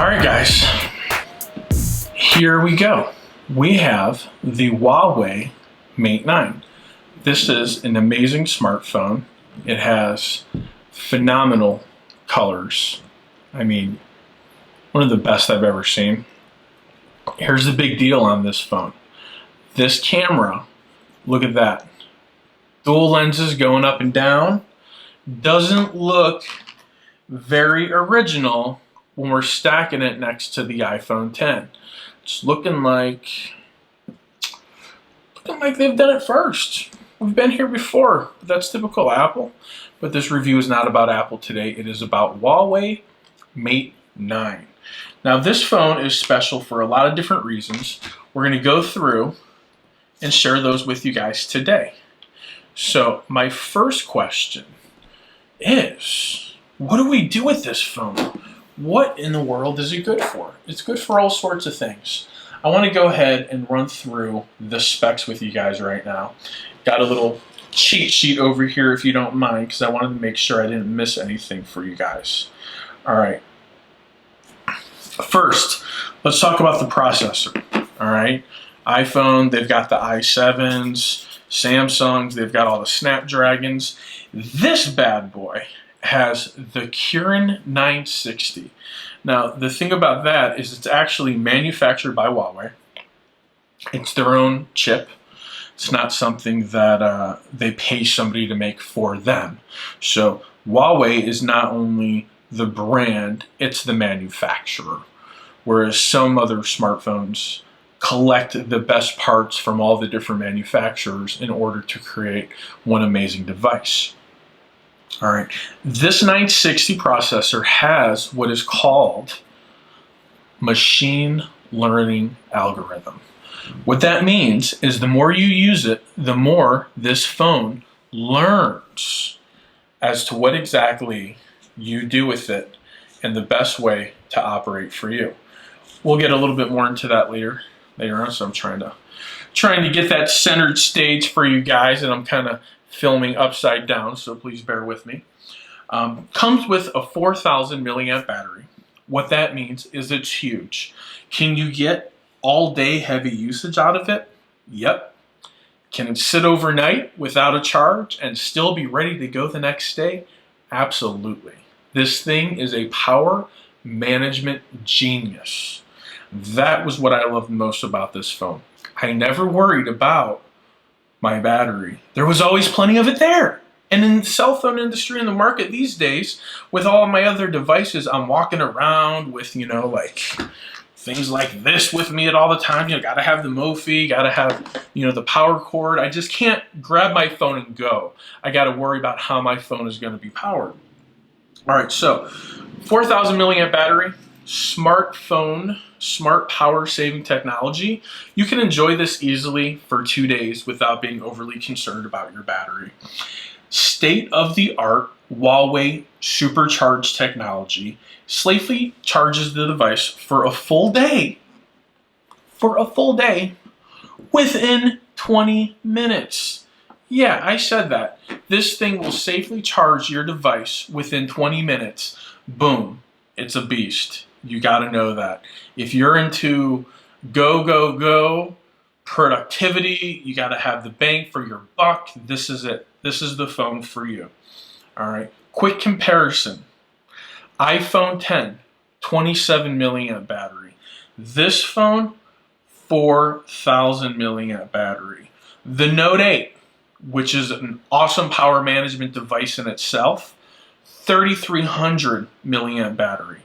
Alright guys, here we go. We have the Huawei Mate 9. This is an amazing smartphone. It has phenomenal colors. I mean, one of the best I've ever seen. Here's the big deal on this phone. This camera, look at that. Dual lenses going up and down. Doesn't look very original when we're stacking it next to the iPhone 10. It's looking like they've done it first. We've been here before. That's typical Apple. But this review is not about Apple today. It is about Huawei Mate 9. Now this phone is special for a lot of different reasons. We're going to go through and share those with you guys today. So my first question is, what do we do with this phone? What in the world is it good for? It's good for all sorts of things. I want to go ahead and run through the specs with you guys right now. Got a little cheat sheet over here if you don't mind, because I wanted to make sure I didn't miss anything for you guys. All right. First, let's talk about the processor. All right. iPhone, they've got the i7s. Samsungs, they've got all the Snapdragons. This bad boy has the Kirin 960. Now, the thing about that is it's actually manufactured by Huawei. It's their own chip. It's not something that they pay somebody to make for them. So Huawei is not only the brand, it's the manufacturer. Whereas some other smartphones collect the best parts from all the different manufacturers in order to create one amazing device. All right, this 960 processor has what is called machine learning algorithm. What that means is the more you use it, the more this phone learns as to what exactly you do with it and the best way to operate for you. We'll get a little bit more into that later on, so I'm trying to get that centered stage for you guys, and I'm kind of filming upside down, so please bear with me. Comes with a 4,000 milliamp battery. What that means is it's huge. Can you get all day heavy usage out of it? Yep. Can it sit overnight without a charge and still be ready to go the next day? Absolutely. This thing is a power management genius. That was what I loved most about this phone. I never worried about my battery. There was always plenty of it there. And in the cell phone industry in the market these days, with all of my other devices, I'm walking around with, like things like this with me at all the time. Gotta have the Mophie, gotta have, the power cord. I just can't grab my phone and go. I gotta worry about how my phone is gonna be powered. All right, so 4,000 milliamp battery, smartphone, smart power saving technology. You can enjoy this easily for 2 days without being overly concerned about your battery. State-of-the-art Huawei supercharged technology safely charges the device for a full day. Within 20 minutes. Yeah, I said that. This thing will safely charge your device within 20 minutes. Boom. It's a beast. You got to know that. If you're into go productivity, you got to have the bang for your buck. This is it. This is the phone for you. All right. Quick comparison. iPhone 10, 27 milliamp battery. This phone, 4,000 milliamp battery. The Note 8, which is an awesome power management device in itself, 3,300 milliamp battery.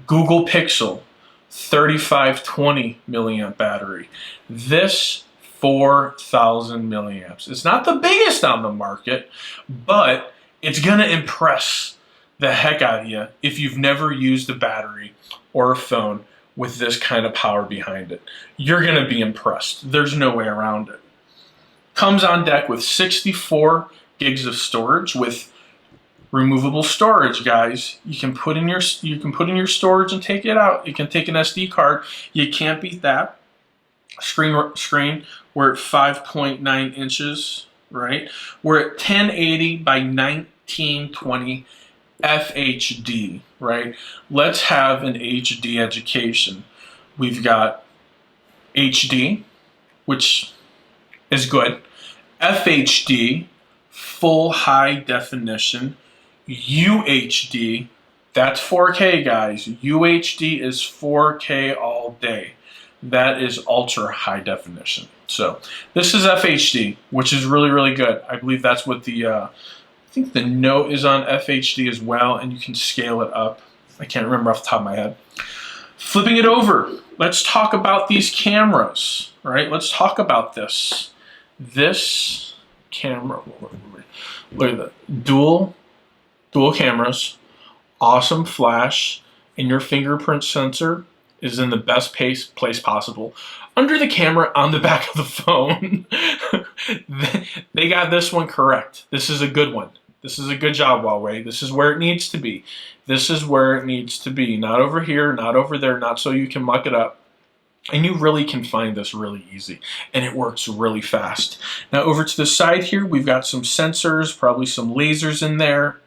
Google Pixel, 3,520 milliamp battery. This 4,000 milliamps. It's not the biggest on the market, but it's gonna impress the heck out of you if you've never used a battery or a phone with this kind of power behind it. You're gonna be impressed. There's no way around it. Comes on deck with 64 gigs of storage with removable storage, guys. You can put in your storage and take it out. You can take an SD card. You can't beat that. Screen, we're at 5.9 inches, right? We're at 1080 by 1920 FHD, right? Let's have an HD education. We've got HD, which is good. FHD, full high definition. UHD, that's 4K, guys. UHD is 4K all day. That is ultra high definition. So this is FHD, which is really, really good. I believe that's what I think the Note is on FHD as well, and you can scale it up. I can't remember off the top of my head. Flipping it over, let's talk about these cameras, right? Let's talk about this. This camera, look at that, dual cameras, awesome flash, and your fingerprint sensor is in the best place possible. Under the camera on the back of the phone, they got this one correct. This is a good one. This is a good job, Huawei. This is where it needs to be. This is where it needs to be. Not over here, not over there, not so you can muck it up. And you really can find this really easy, and it works really fast. Now over to the side here, we've got some sensors, probably some lasers in there.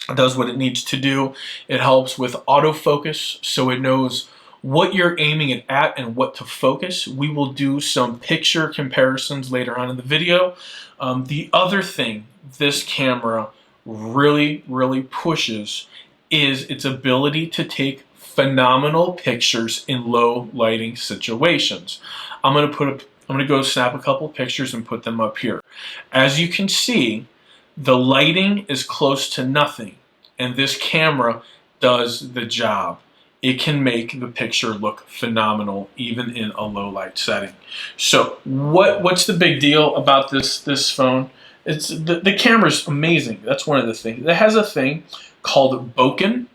It does what it needs to do. It helps with autofocus, so it knows what you're aiming it at and what to focus. We will do some picture comparisons later on in the video. The other thing this camera really, really pushes is its ability to take phenomenal pictures in low lighting situations. I'm gonna go snap a couple pictures and put them up here. As you can see, the lighting is close to nothing, and this camera does the job. It can make the picture look phenomenal even in a low light setting. So what's the big deal about this phone? It's the camera's amazing. That's one of the things. It has a thing called bokeh.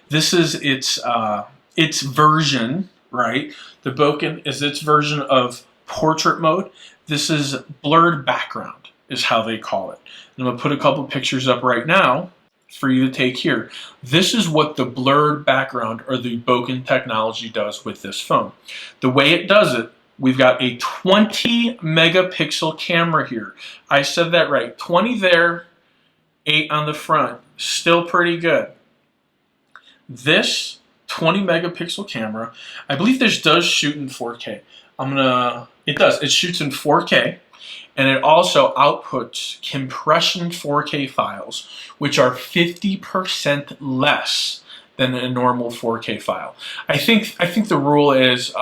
This is its version, right? The bokeh is its version of portrait mode. This is blurred background is how they call it. And I'm gonna put a couple pictures up right now for you to take here. This is what the blurred background or the bokeh technology does with this phone. The way it does it, we've got a 20 megapixel camera here. I said that right. 20 there, 8 on the front. Still pretty good. This 20 megapixel camera, I believe this does shoot in 4K. It does. It shoots in 4K. And it also outputs compression 4K files, which are 50% less than a normal 4K file. I think the rule is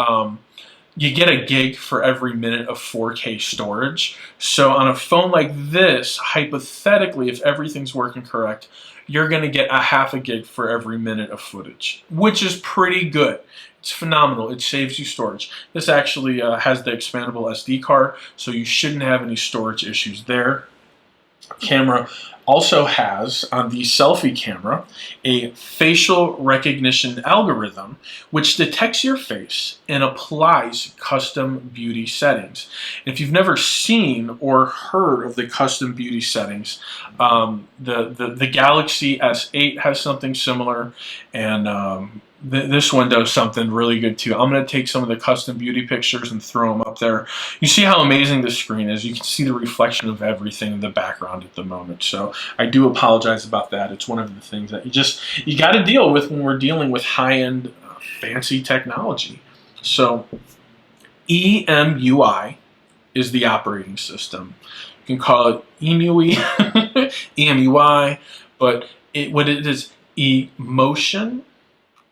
you get a gig for every minute of 4K storage. So on a phone like this, hypothetically, if everything's working correct, you're going to get a half a gig for every minute of footage, which is pretty good. It's phenomenal. It saves you storage. This actually has the expandable SD card, so you shouldn't have any storage issues there. Camera also has, on the selfie camera, a facial recognition algorithm which detects your face and applies custom beauty settings. If you've never seen or heard of the custom beauty settings, the Galaxy S8 has something similar, and this one does something really good too. I'm going to take some of the custom beauty pictures and throw them up there. You see how amazing this screen is. You can see the reflection of everything in the background at the moment. So I do apologize about that. It's one of the things that you got to deal with when we're dealing with high-end fancy technology. So EMUI is the operating system. You can call it EMUI, EMUI, but what it is, emotion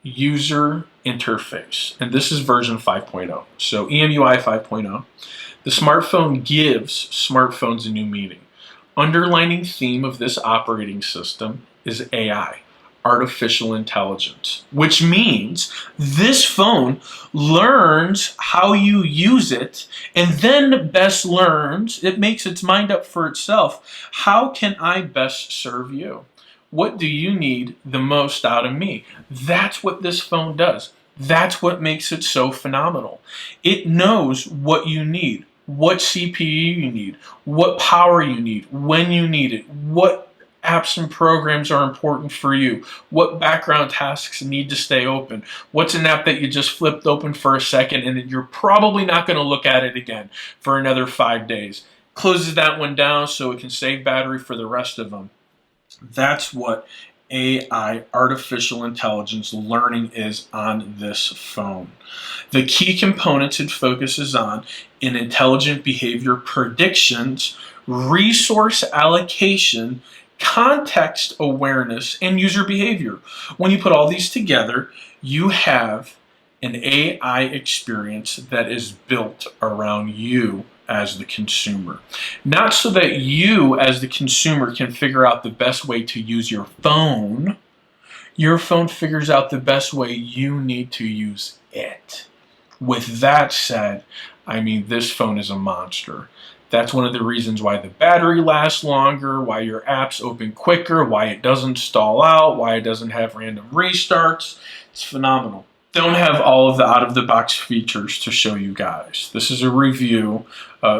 user interface, and this is version 5.0. So EMUI 5.0. The smartphone gives smartphones a new meaning. Underlining theme of this operating system is AI, artificial intelligence, which means this phone learns how you use it and then best learns, it makes its mind up for itself. How can I best serve you? What do you need the most out of me? That's what this phone does. That's what makes it so phenomenal. It knows what you need, what CPU you need, what power you need, when you need it, what apps and programs are important for you, what background tasks need to stay open, what's an app that you just flipped open for a second and you're probably not going to look at it again for another 5 days. Closes that one down so it can save battery for the rest of them. That's what AI, artificial intelligence learning is on this phone. The key components it focuses on in intelligent behavior predictions, resource allocation, context awareness, and user behavior. When you put all these together, you have an AI experience that is built around you as the consumer. Not so that you as the consumer can figure out the best way to use your phone. Your phone figures out the best way you need to use it. With that said, I mean, this phone is a monster. That's one of the reasons why the battery lasts longer, why your apps open quicker, why it doesn't stall out, why it doesn't have random restarts. It's phenomenal. Don't have all of the out-of-the-box features to show you guys. This is a review,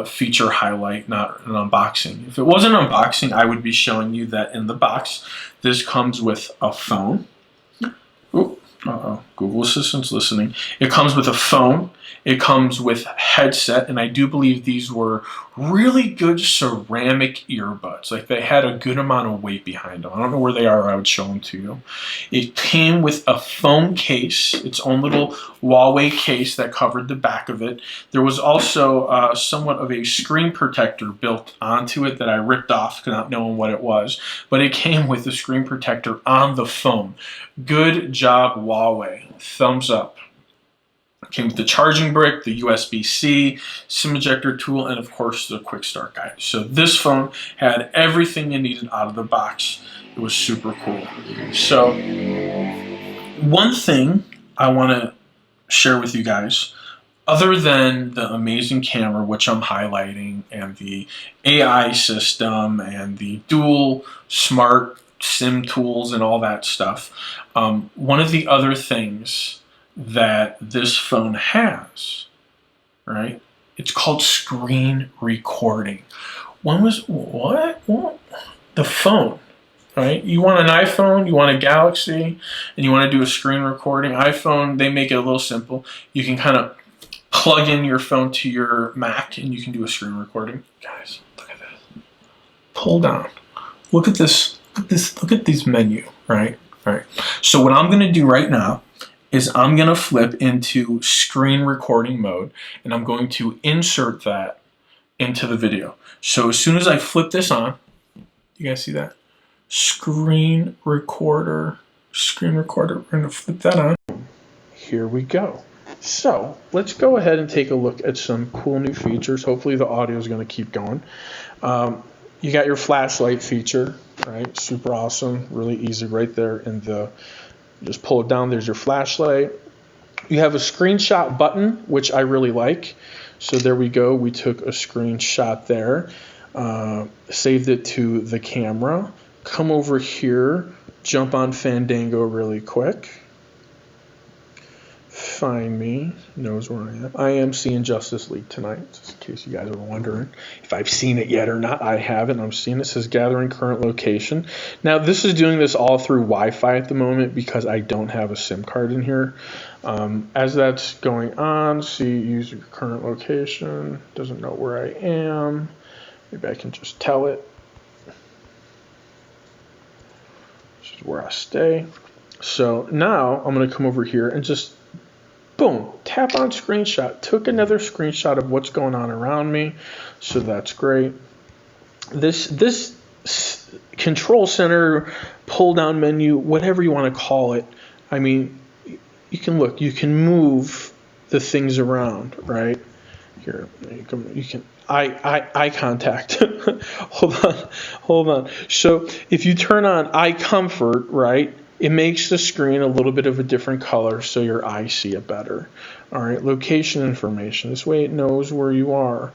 feature highlight, not an unboxing. If it was an unboxing, I would be showing you that in the box. This comes with a phone. Ooh, Google Assistant's listening. It comes with a phone. It comes with a headset, and I do believe these were really good ceramic earbuds. Like, they had a good amount of weight behind them. I don't know where they are, or I would show them to you. It came with a phone case, its own little Huawei case that covered the back of it. There was also somewhat of a screen protector built onto it that I ripped off, not knowing what it was. But it came with a screen protector on the phone. Good job, Huawei. Thumbs up. Came with the charging brick, the USB-C, SIM ejector tool, and of course the quick start guide. So this phone had everything you needed out of the box. It was super cool. So one thing I want to share with you guys, other than the amazing camera, which I'm highlighting, and the AI system, and the dual smart SIM tools and all that stuff, one of the other things that this phone has, right? It's called screen recording. What? The phone, right? You want an iPhone, you want a Galaxy, and you want to do a screen recording. iPhone, they make it a little simple. You can kind of plug in your phone to your Mac, and you can do a screen recording. Guys, look at this. Pull down. Look at this. Look at this menu, right? Right. So what I'm going to do right now is I'm going to flip into screen recording mode, and I'm going to insert that into the video. So as soon as I flip this on, you guys see that? Screen recorder, we're going to flip that on. Here we go. So let's go ahead and take a look at some cool new features. Hopefully the audio is going to keep going. You got your flashlight feature, right? Super awesome, really easy right there in the just pull it down, there's your flashlight. You have a screenshot button, which I really like. So there we go, we took a screenshot there, saved it to the camera. Come over here, jump on Fandango really quick. Find me, knows where I am. I am seeing Justice League tonight, just in case you guys are wondering if I've seen it yet or not. I haven't. I'm seeing it says gathering current location. Now this is doing this all through Wi-Fi at the moment because I don't have a SIM card in here. As that's going on, see user current location, doesn't know where I am. Maybe I can just tell it. This is where I stay. So now I'm going to come over here and just boom, tap on screenshot. Took another screenshot of what's going on around me, so that's great. This control center, pull down menu, whatever you want to call it. I mean, you can look, you can move the things around, right? Here, you can eye contact. hold on. So if you turn on eye comfort, right? It makes the screen a little bit of a different color so your eyes see it better. All right, location information. This way it knows where you are.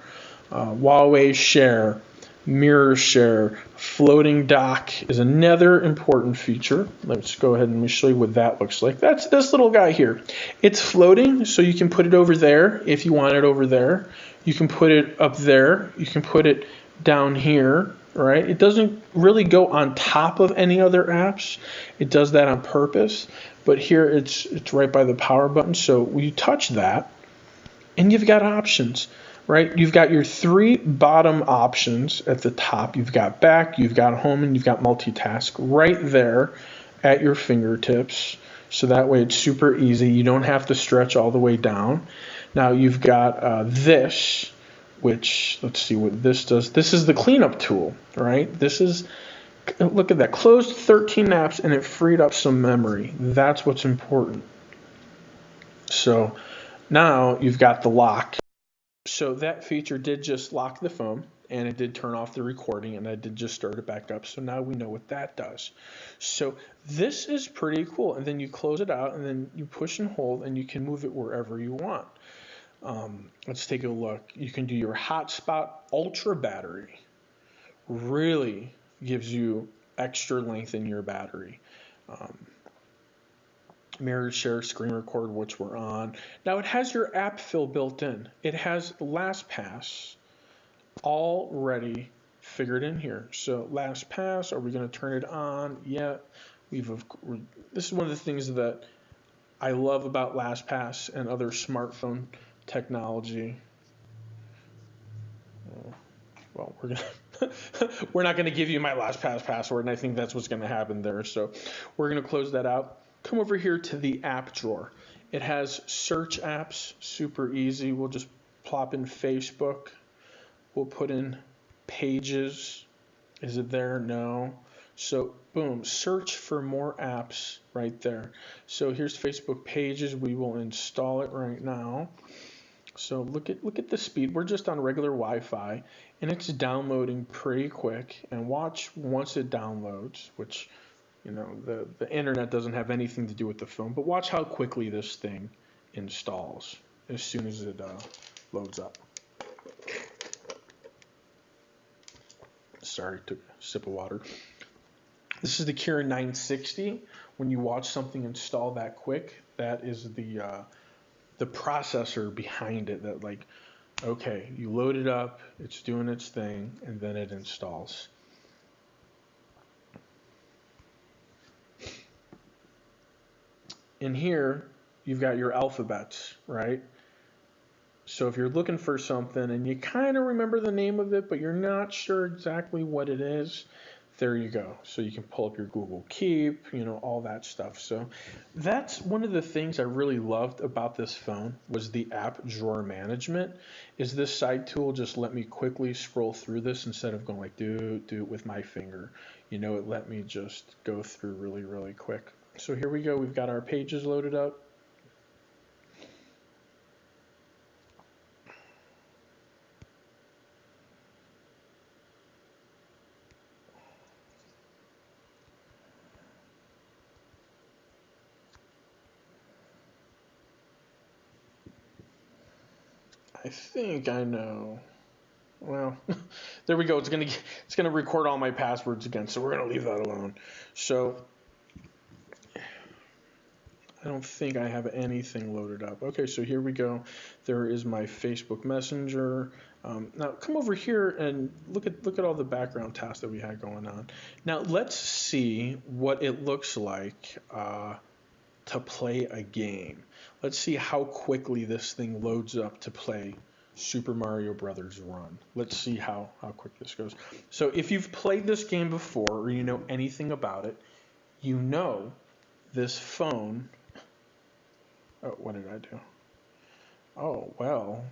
Huawei share, mirror share, floating dock is another important feature. Let's go ahead and let me show you what that looks like. That's this little guy here. It's floating, so you can put it over there if you want it over there. You can put it up there. You can put it down here. Right? It doesn't really go on top of any other apps. It does that on purpose. But here it's right by the power button. So you touch that and you've got options, right? You've got your three bottom options at the top. You've got back, you've got home, and you've got multitask right there at your fingertips. So that way it's super easy. You don't have to stretch all the way down. Now you've got this, which, let's see what this does. This is the cleanup tool, right? This is, look at that, closed 13 apps and it freed up some memory. That's what's important. So now you've got the lock. So that feature did just lock the phone, and it did turn off the recording, and I did just start it back up. So now we know what that does. So this is pretty cool. And then you close it out, and then you push and hold, and you can move it wherever you want. Let's take a look. You can do your hotspot ultra battery. Really gives you extra length in your battery. Mirror share, screen record, which we're on. Now it has your app fill built in. It has LastPass already figured in here. So LastPass, are we going to turn it on? Yeah, this is one of the things that I love about LastPass and other smartphone technology. Well, we're not going to give you my LastPass password, and I think that's what's going to happen there. So we're going to close that out. Come over here to the app drawer. It has search apps, super easy. We'll just plop in Facebook. We'll put in Pages. Is it there? No. So boom, search for more apps right there. So here's Facebook Pages. We will install it right now. So look at the speed. We're just on regular Wi-Fi, and it's downloading pretty quick. And watch once it downloads, which, you know, the internet doesn't have anything to do with the phone, but watch how quickly this thing installs as soon as it loads up. Sorry, took a sip of water. This is the Kira 960. When you watch something install that quick, that is the processor behind it. That, like, okay, you load it up, it's doing its thing, and then it installs. In here, you've got your alphabets, right? So if you're looking for something and you kind of remember the name of it, but you're not sure exactly what it is, there you go. So you can pull up your Google Keep, you know, all that stuff. So that's one of the things I really loved about this phone was the app drawer management. Is this side tool just let me quickly scroll through this instead of going like do it with my finger. You know, it let me just go through really, really quick. So here we go. We've got our pages loaded up. I think I know. Well, there we go. It's gonna record all my passwords again, so we're gonna leave that alone. So I don't think I have anything loaded up. Okay, so here we go. There is my Facebook Messenger. Now come over here and look at all the background tasks that we had going on. Now let's see what it looks like to play a game. Let's see how quickly this thing loads up to play Super Mario Brothers Run. Let's see how quick this goes. So if you've played this game before or you know anything about it, you know this phone. Oh, what did I do? Oh, well,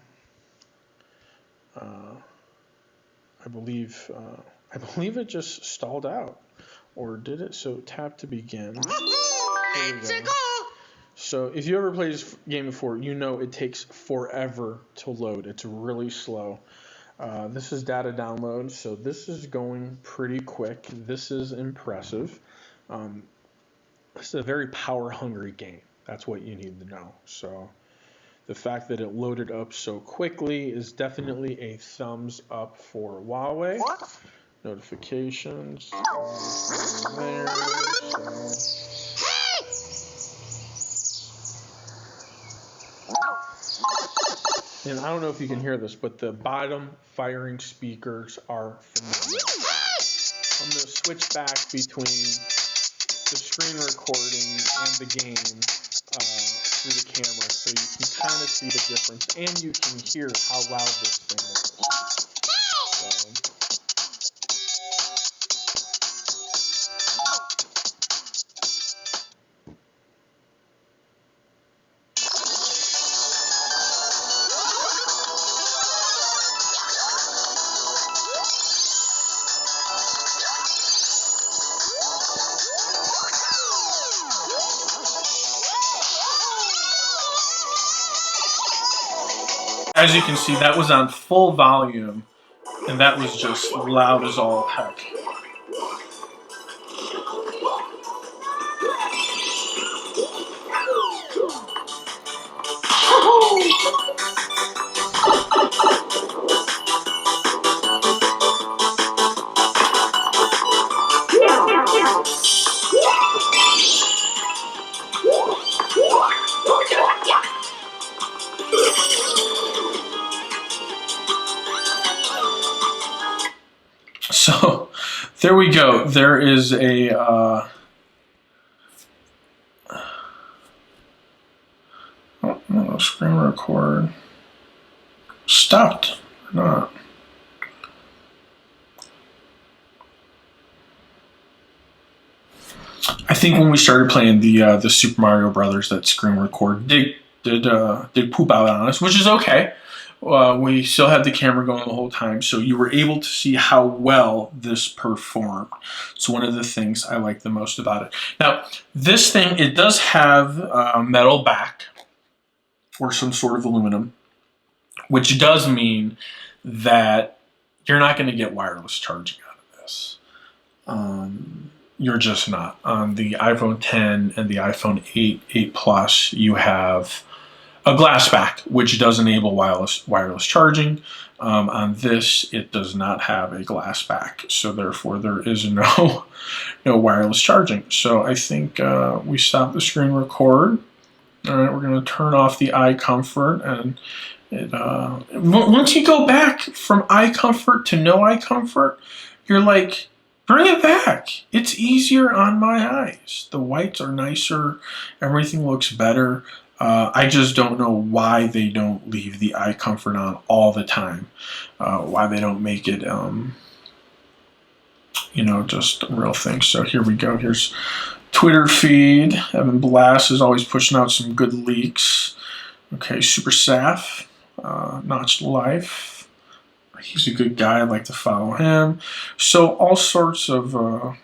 I believe it just stalled out, or did it? So tap to begin. So if you ever played this game before, you know it takes forever to load. It's really slow. This is data download, so this is going pretty quick. This is impressive. This is a very power-hungry game. That's what you need to know. So the fact that it loaded up so quickly is definitely a thumbs up for Huawei. Notifications. There. And I don't know if you can hear this, but the bottom firing speakers are phenomenal. I'm going to switch back between the screen recording and the game through the camera so you can kind of see the difference and you can hear how loud this thing is. as you can see, that was on full volume, and that was just loud as all heck. So there we go. There is a screen record stopped or not. I think when we started playing the Super Mario Brothers, that screen record did poop out on us, which is okay. We still had the camera going the whole time, so you were able to see how well this performed. It's one of the things I like the most about it. Now, this thing, it does have a metal back or some sort of aluminum, which does mean that you're not going to get wireless charging out of this. You're just not. On the iPhone 10 and the iPhone 8 Plus, you have a glass back, which does enable wireless charging. On this, it does not have a glass back, so therefore there is no wireless charging. So I think we stop the screen record. All right, we're going to turn off the eye comfort, and once you go back from eye comfort to no eye comfort, you're like, bring it back. It's easier on my eyes. The whites are nicer. Everything looks better. I just don't know why they don't leave the eye comfort on all the time. Why they don't make it, just a real thing. So here we go. Here's Twitter feed. Evan Blass is always pushing out some good leaks. Okay, Super Saf, Notched Life. He's a good guy. I'd like to follow him. So all sorts of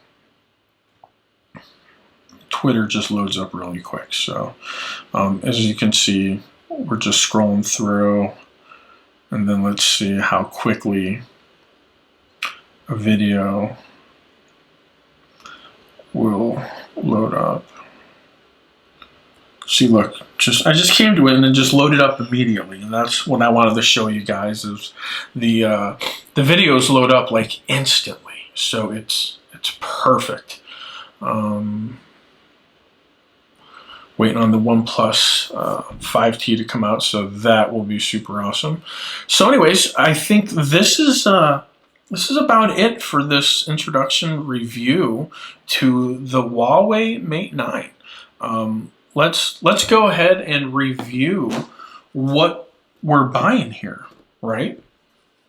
Twitter just loads up really quick. So as you can see, we're just scrolling through, and then let's see how quickly a video will load up. See, look, I just came to it and it just loaded up immediately, and that's what I wanted to show you guys. Is the videos load up like instantly, so it's perfect. Waiting on the OnePlus 5T to come out, so that will be super awesome. So, anyways, I think this is about it for this introduction review to the Huawei Mate 9. Let's go ahead and review what we're buying here, right?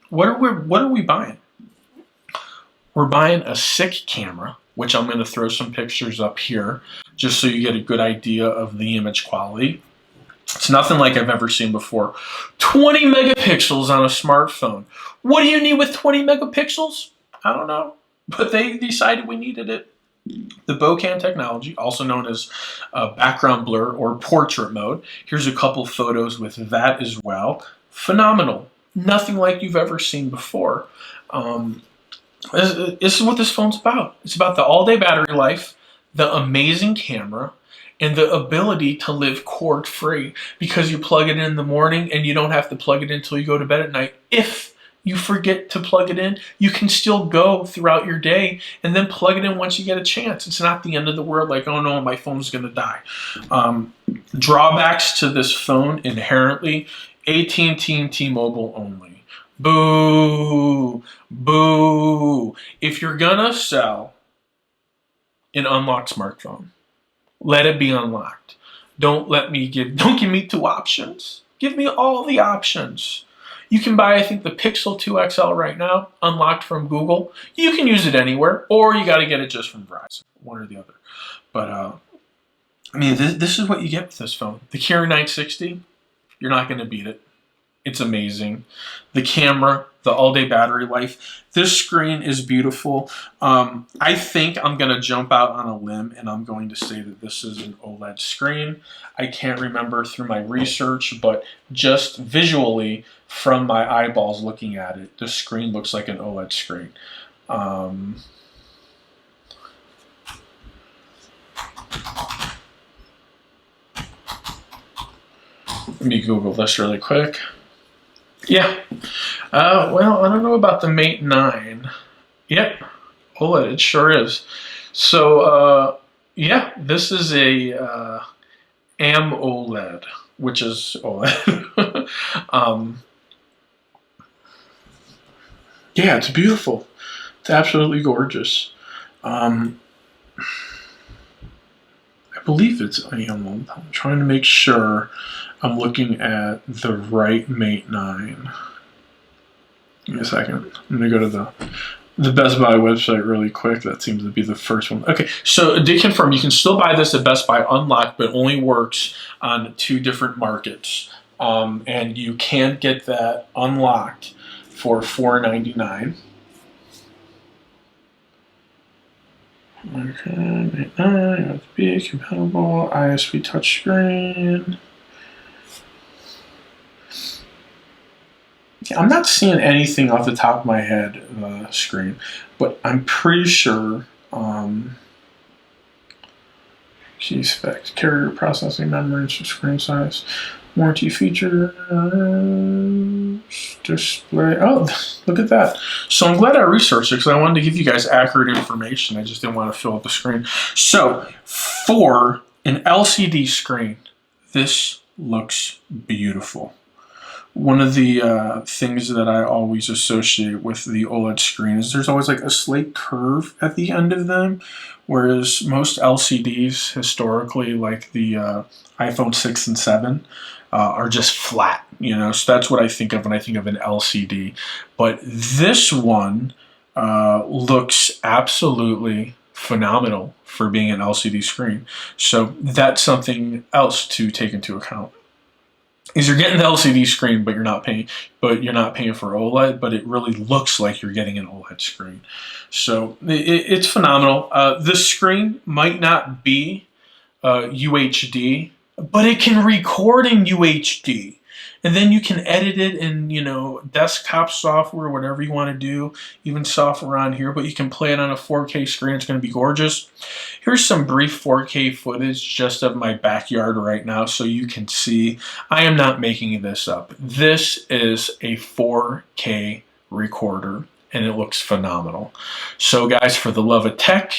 What are we buying? We're buying a sick camera, which I'm going to throw some pictures up here just so you get a good idea of the image quality. It's nothing like I've ever seen before. 20 megapixels on a smartphone. What do you need with 20 megapixels? I don't know, but they decided we needed it. The bokeh technology, also known as background blur or portrait mode. Here's a couple photos with that as well. Phenomenal. Nothing like you've ever seen before. This is what this phone's about. It's about the all-day battery life, the amazing camera, and the ability to live cord-free, because you plug it in the morning and you don't have to plug it in until you go to bed at night. If you forget to plug it in, you can still go throughout your day and then plug it in once you get a chance. It's not the end of the world, like, oh no, my phone's going to die. Drawbacks to this phone inherently: AT&T and T-Mobile only. Boo! Boo! If you're going to sell an unlocked smartphone, let it be unlocked. Don't give me two options. Give me all the options. You can buy, I think, the Pixel 2 XL right now, unlocked from Google. You can use it anywhere, or you got to get it just from Verizon, one or the other. But, I mean, this is what you get with this phone. The Kirin 960, you're not going to beat it. it's amazing. The camera, the all-day battery life. This screen is beautiful. I think I'm going to jump out on a limb and I'm going to say that this is an OLED screen. I can't remember through my research, but just visually from my eyeballs looking at it, the screen looks like an OLED screen. Let me Google this really quick. Yeah. Well, I don't know about the Mate 9. Yep. OLED, it sure is. So, yeah, this is a AMOLED, which is OLED. Yeah, it's beautiful. It's absolutely gorgeous. I believe it's AMOLED. I'm trying to make sure I'm looking at the right Mate 9. Give me a second. I'm going to go to the Best Buy website really quick. That seems to be the first one. Okay, so to confirm, you can still buy this at Best Buy unlocked, but only works on 2 different markets. And you can get that unlocked for $4.99. Okay, Mate 9, USB compatible, ISP touchscreen. I'm not seeing anything off the top of my head on the screen, but I'm pretty sure key specs, carrier processing memory, screen size, warranty feature, display. Oh, look at that. So I'm glad I researched it because I wanted to give you guys accurate information. I just didn't want to fill up the screen. So for an LCD screen, this looks beautiful. One of the things that I always associate with the OLED screen is there's always like a slight curve at the end of them, whereas most LCDs historically, like the iPhone 6 and 7, are just flat, you know, so that's what I think of when I think of an LCD. But this one looks absolutely phenomenal for being an LCD screen. So that's something else to take into account. Is you're getting the LCD screen, but you're not paying for OLED, but it really looks like you're getting an OLED screen. So it's phenomenal. This screen might not be UHD, but it can record in UHD. And then you can edit it in, you know, desktop software, whatever you want to do, even software on here, but you can play it on a 4K screen. It's going to be gorgeous. Here's some brief 4K footage just of my backyard right now so you can see I am not making this up. This is a 4K recorder and it looks phenomenal. So guys, for the love of tech,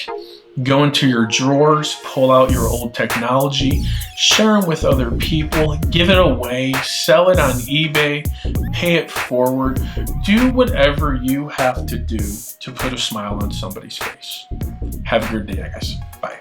go into your drawers, pull out your old technology, share them with other people, give it away, sell it on eBay, pay it forward. Do whatever you have to do to put a smile on somebody's face. Have a good day, guys. Bye.